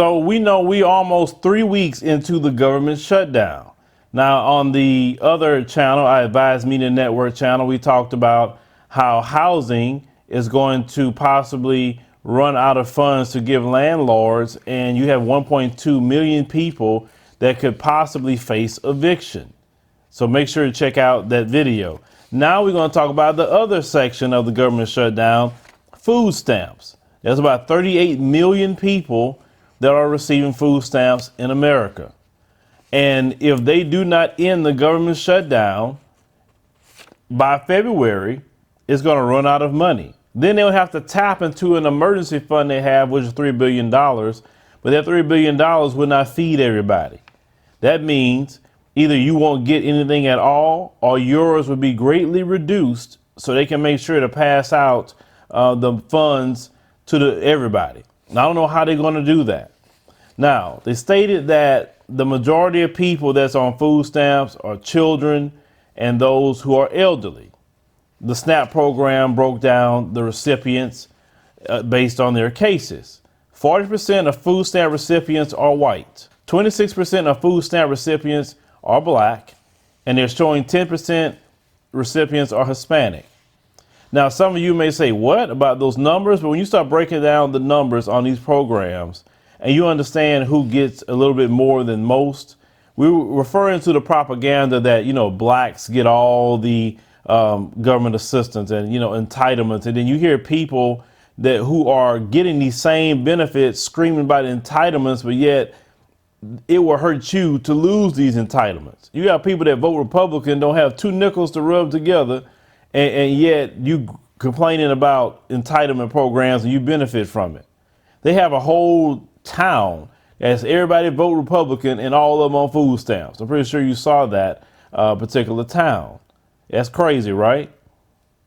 So we know we almost 3 weeks into the government shutdown. Now, on the other channel, I Advise Media Network channel, we talked about how housing is going to possibly run out of funds to give landlords, and you have 1.2 million people that could possibly face eviction. So make sure to check out that video. Now we're going to talk about the other section of the government shutdown, food stamps. There's about 38 million people that are receiving food stamps in America. And if they do not end the government shutdown by February, it's going to run out of money. Then they'll have to tap into an emergency fund they have, which is $3 billion. But that $3 billion will not feed everybody. That means either you won't get anything at all, or yours will be greatly reduced so they can make sure to pass out the funds to everybody. Now, I don't know how they're going to do that. Now, they stated that the majority of people that's on food stamps are children and those who are elderly. The SNAP program broke down the recipients based on their cases. 40% of food stamp recipients are white. 26% of food stamp recipients are black, and they're showing 10% recipients are Hispanic. Now, some of you may say, what about those numbers? But when you start breaking down the numbers on these programs and you understand who gets a little bit more than most, we were referring to the propaganda that, blacks get all the government assistance and, entitlements. And then you hear people who are getting these same benefits screaming about entitlements, but yet it will hurt you to lose these entitlements. You got people that vote Republican, don't have 2 nickels to rub together, and yet you complaining about entitlement programs and you benefit from it. They have a whole town as everybody vote Republican and all of them on food stamps. I'm pretty sure you saw that particular town. That's crazy, right?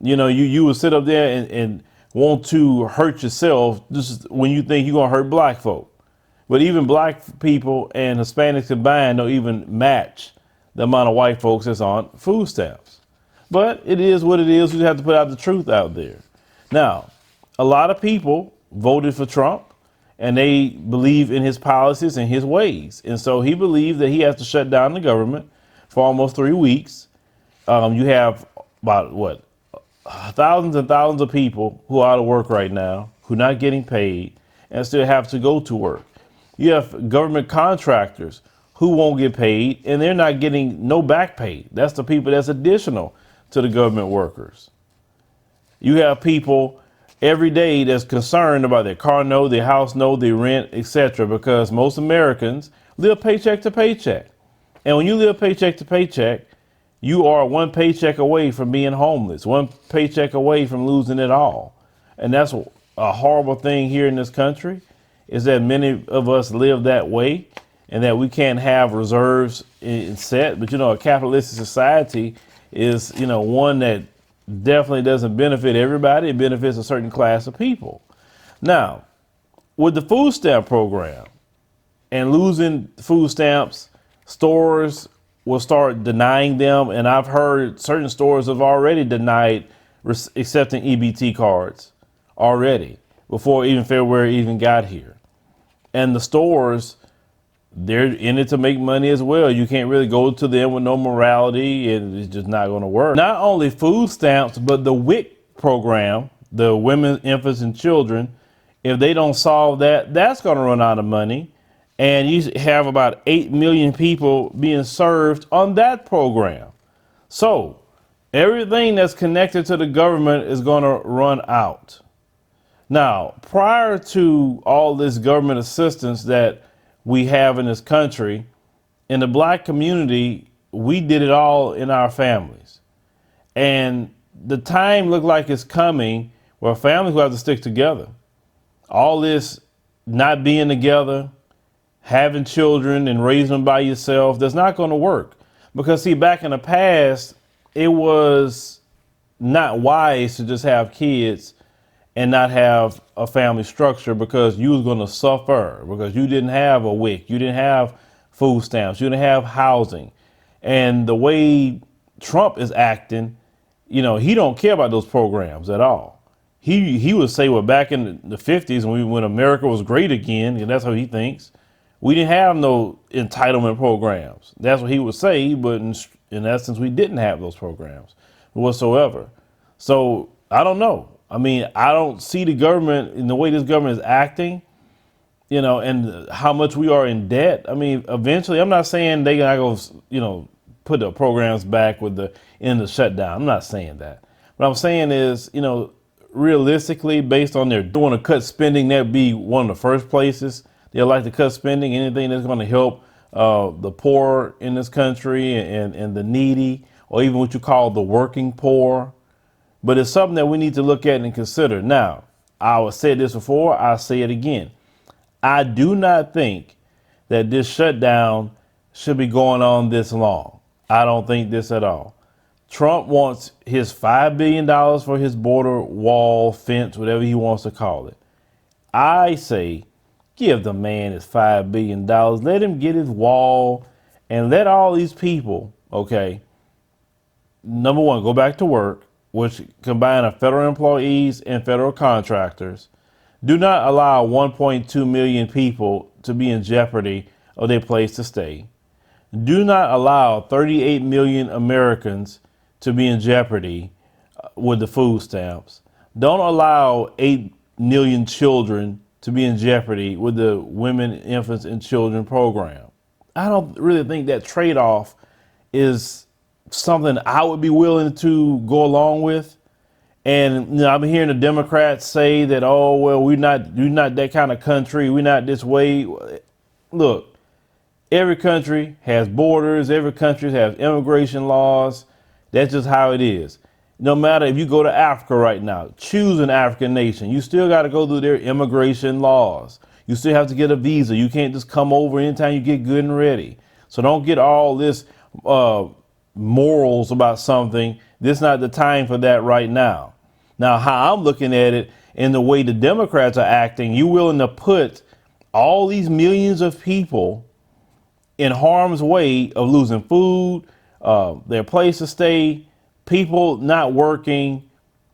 You would sit up there and want to hurt yourself just when you think you're going to hurt black folk. But even black people and Hispanics combined don't even match the amount of white folks that's on food stamps. But it is what it is. We have to put out the truth out there. Now, a lot of people voted for Trump and they believe in his policies and his ways. And so he believed that he has to shut down the government for almost 3 weeks. You have about thousands and thousands of people who are out of work right now, who are not getting paid and still have to go to work. You have government contractors who won't get paid and they're not getting no back pay. That's the people that's additional to the government workers. You have people every day that's concerned about their car note, their house note, their rent, etc., because most Americans live paycheck to paycheck. And when you live paycheck to paycheck, you are 1 paycheck away from being homeless, 1 paycheck away from losing it all. And that's a horrible thing here in this country, is that many of us live that way and that we can't have reserves set. But, a capitalistic society is, one that definitely doesn't benefit everybody. It benefits a certain class of people. Now, with the food stamp program and losing food stamps, stores will start denying them. And I've heard certain stores have already denied accepting EBT cards already before even February even got here. And the stores, they're in it to make money as well. You can't really go to them with no morality, and it's just not going to work. Not only food stamps, but the WIC program, the women, infants, and children, if they don't solve that, that's going to run out of money. And you have about 8 million people being served on that program. So everything that's connected to the government is going to run out. Now, prior to all this government assistance that we have in this country, in the black community, we did it all in our families. And the time looked like it's coming where families will have to stick together. All this not being together, having children and raising them by yourself, that's not going to work. Because see, back in the past, it was not wise to just have kids and not have a family structure, because you was going to suffer, because you didn't have a WIC, you didn't have food stamps, you didn't have housing. And the way Trump is acting, he don't care about those programs at all. He would say, well, back in the 50s when America was great again, and that's how he thinks, we didn't have no entitlement programs. That's what he would say, but in essence, we didn't have those programs whatsoever. So I don't know. I mean, I don't see the government in the way this government is acting, and how much we are in debt. I mean, eventually, I'm not saying they gotta go, put the programs back with the end of shutdown. I'm not saying that. What I'm saying is, realistically, based on their doing to cut spending, that'd be one of the first places they'll like to cut spending. Anything that's going to help the poor in this country and the needy, or even what you call the working poor. But it's something that we need to look at and consider. Now, I said this before, I'll say it again. I do not think that this shutdown should be going on this long. I don't think this at all. Trump wants his $5 billion for his border wall, fence, whatever he wants to call it. I say, give the man his $5 billion. Let him get his wall and let all these people, okay, number one, go back to work, which combine of federal employees and federal contractors. Do not allow 1.2 million people to be in jeopardy of their place to stay. Do not allow 38 million Americans to be in jeopardy with the food stamps. Don't allow 8 million children to be in jeopardy with the Women, Infants, and Children program. I don't really think that trade-off is something I would be willing to go along with. And I've been hearing the Democrats say that, oh, well, we're not that kind of country. We're not this way. Look, every country has borders. Every country has immigration laws. That's just how it is. No matter if you go to Africa right now, choose an African nation, you still got to go through their immigration laws. You still have to get a visa. You can't just come over anytime you get good and ready. So don't get all this morals about something. This is not the time for that right now. Now, how I'm looking at it and the way the Democrats are acting, you willing to put all these millions of people in harm's way of losing food, their place to stay, people not working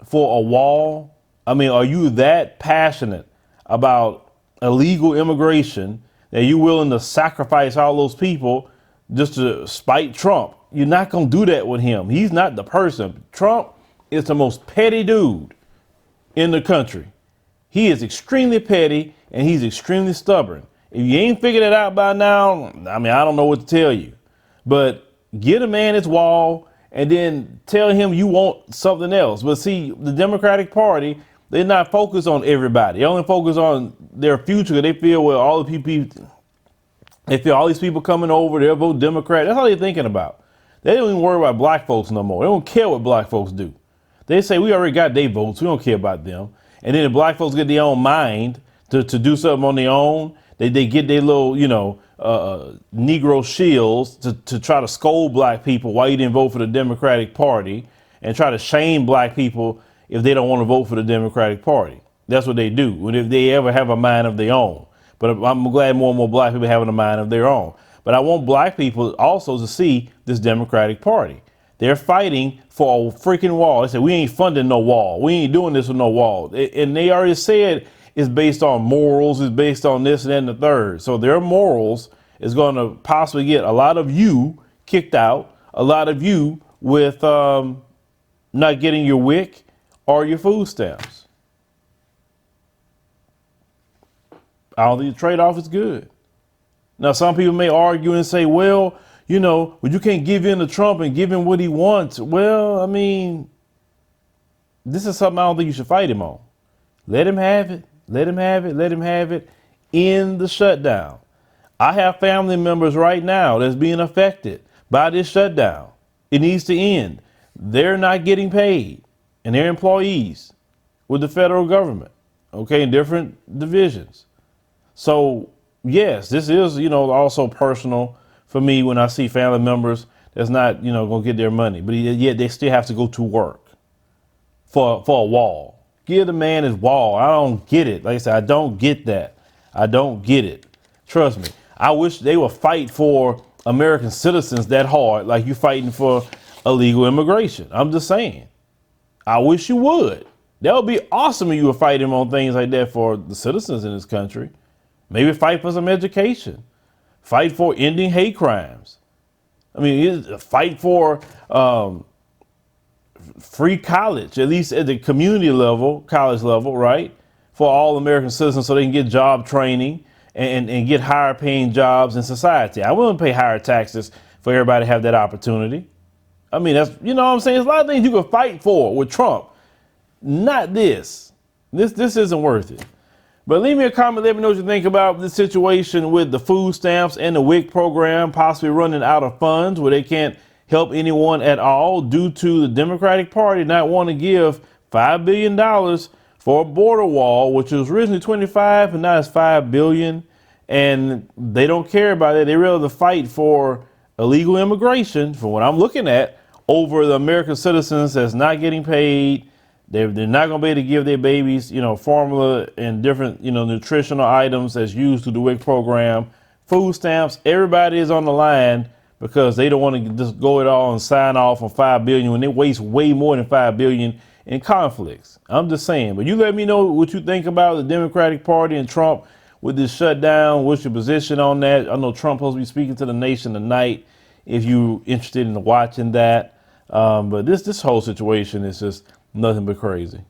for a wall. I mean, are you that passionate about illegal immigration that you're willing to sacrifice all those people just to spite Trump? You're not going to do that with him. He's not the person. Trump is the most petty dude in the country. He is extremely petty and he's extremely stubborn. If you ain't figured it out by now, I mean, I don't know what to tell you. But get a man his wall and then tell him you want something else. But see, the Democratic Party, they're not focused on everybody. They only focus on their future. They feel, well, all the people, they feel all these people coming over, they'll vote Democrat. That's all they're thinking about. They don't even worry about black folks no more. They don't care what black folks do. They say, we already got their votes. We don't care about them. And then the black folks get their own mind to do something on their own. They get their little, Negro shields to try to scold black people why you didn't vote for the Democratic Party and try to shame black people if they don't want to vote for the Democratic Party. That's what they do. And if they ever have a mind of their own. But I'm glad more and more black people having a mind of their own. But I want black people also to see this Democratic Party. They're fighting for a freaking wall. They said, we ain't funding no wall. We ain't doing this with no wall. And they already said it's based on morals. It's based on this and that and the third. So their morals is going to possibly get a lot of you kicked out, a lot of you with not getting your WIC or your food stamps. I don't think the trade-off is good. Now, some people may argue and say, well, you can't give in to Trump and give him what he wants. Well, I mean, this is something I don't think you should fight him on. Let him have it. Let him have it. Let him have it in the shutdown. I have family members right now that's being affected by this shutdown. It needs to end. They're not getting paid, and they're employees with the federal government, okay, in different divisions. So, yes, this is, also personal for me when I see family members that's not, going to get their money, but yet they still have to go to work for a wall. Give the man his wall. I don't get it. Like I said, I don't get that. I don't get it. Trust me. I wish they would fight for American citizens that hard, like you fighting for illegal immigration. I'm just saying. I wish you would. That would be awesome if you would fight him on things like that for the citizens in this country. Maybe fight for some education, fight for ending hate crimes. I mean, fight for free college, at least at the community level, college level, right? For all American citizens so they can get job training and get higher paying jobs in society. I wouldn't pay higher taxes for everybody to have that opportunity. I mean, that's, you know what I'm saying? There's a lot of things you could fight for with Trump. Not this. This isn't worth it. But leave me a comment. Let me know what you think about this situation with the food stamps and the WIC program possibly running out of funds where they can't help anyone at all due to the Democratic Party not wanting to give $5 billion for a border wall, which was originally 25 and now it's $5 billion. And they don't care about it. They rather fight for illegal immigration, from what I'm looking at, over the American citizens that's not getting paid. They're not going to be able to give their babies, formula and different, nutritional items that's used through the WIC program, food stamps. Everybody is on the line because they don't want to just go it all and sign off on $5 billion when they waste way more than $5 billion in conflicts. I'm just saying. But you let me know what you think about the Democratic Party and Trump with this shutdown. What's your position on that? I know Trump's supposed to be speaking to the nation tonight if you're interested in watching that. But this whole situation is just nothing but crazy.